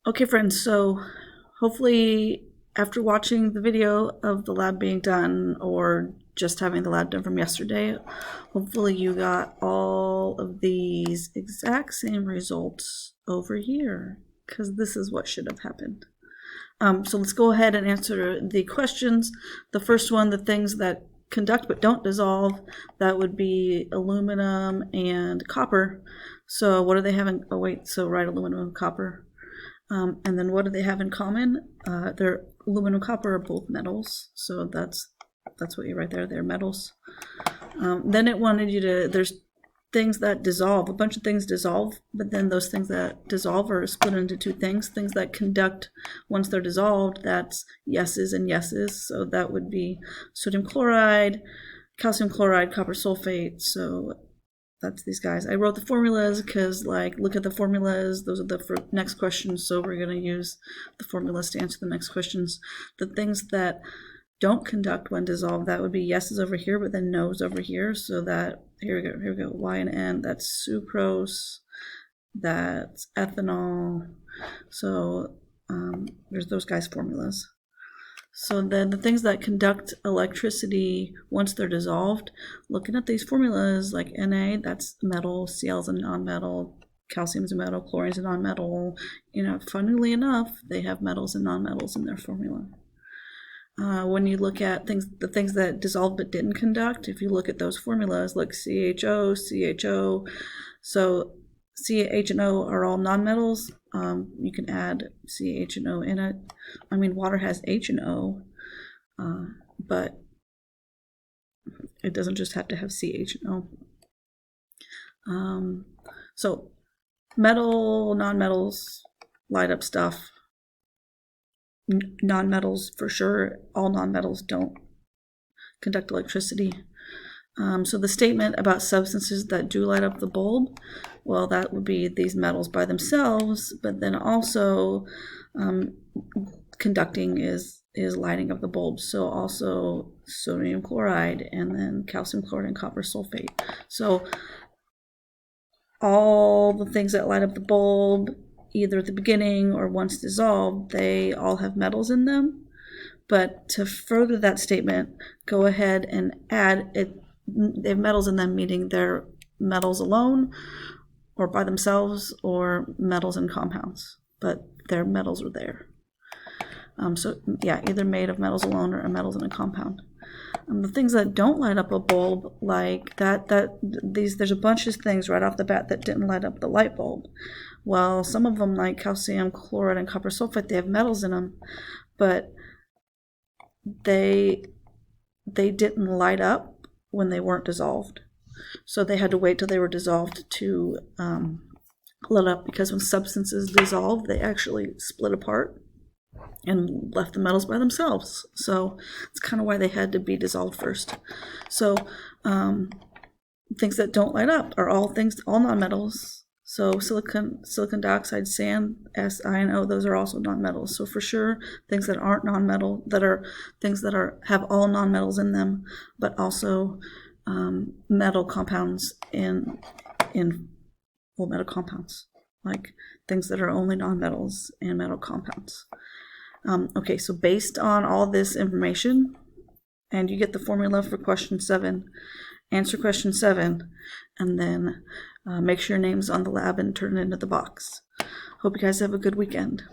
Okay, friends, so hopefully after watching the video of the lab being done or just having the lab done from yesterday, hopefully you got all of these exact same results over here, because this is what should have happened. So let's go ahead and answer the questions. The first one, the things that conduct but don't dissolve, that would be aluminum and copper. So what do they have in, oh wait, so right, aluminum and copper. And then what do they have in common? Their aluminum and copper are both metals, so that's what you write there. They're metals. Then it wanted you to, there's things that dissolve. A bunch of things dissolve, but then those things that dissolve are split into two things. Things that conduct once they're dissolved, that's yeses and yeses. So that would be sodium chloride, calcium chloride, copper sulfate. So that's these guys. I wrote the formulas because, like, look at the formulas. Those are the next questions. So we're going to use the formulas to answer the next questions. The things that don't conduct when dissolved, that would be yeses over here, but then nos over here. So that, here we go, Y and N, that's sucrose, that's ethanol. So there's those guys' formulas. So then the things that conduct electricity once they're dissolved, looking at these formulas, like Na, that's metal, Cl is a nonmetal, calcium is a metal, chlorine is a nonmetal. You know, funnily enough, they have metals and nonmetals in their formula. When you look at the things that dissolved but didn't conduct, if you look at those formulas, like CHO, CHO, so CH and O are all nonmetals. You can add CH and O in it. I mean, water has H and O, but it doesn't just have to have CH and O. So metal, nonmetals, light up stuff. Non-metals for sure. All non-metals don't conduct electricity. So the statement about substances that do light up the bulb, well, that would be these metals by themselves, but then also conducting is lighting up the bulb. So also sodium chloride and then calcium chloride and copper sulfate. So all the things that light up the bulb, either at the beginning or once dissolved, they all have metals in them. But to further that statement, go ahead and add it. They have metals in them, meaning they're metals alone or by themselves, or metals in compounds, but their metals are there. So yeah, either made of metals alone or metals in a compound. The things that don't light up a bulb, like there's a bunch of things right off the bat that didn't light up the light bulb. Well, some of them, like calcium chloride and copper sulfate, they have metals in them, but they didn't light up when they weren't dissolved. So they had to wait till they were dissolved to light up, because when substances dissolve, they actually split apart and left the metals by themselves. So it's kind of why they had to be dissolved first. So things that don't light up are all nonmetals. So silicon dioxide, sand, SiO, those are also nonmetals. So for sure, things that aren't nonmetal, that are things that have all nonmetals in them, but also metal compounds metal compounds, like things that are only nonmetals and metal compounds. Okay, so based on all this information, and you get the formula for question 7, answer question 7, and then make sure your name's on the lab and turn it into the box. Hope you guys have a good weekend.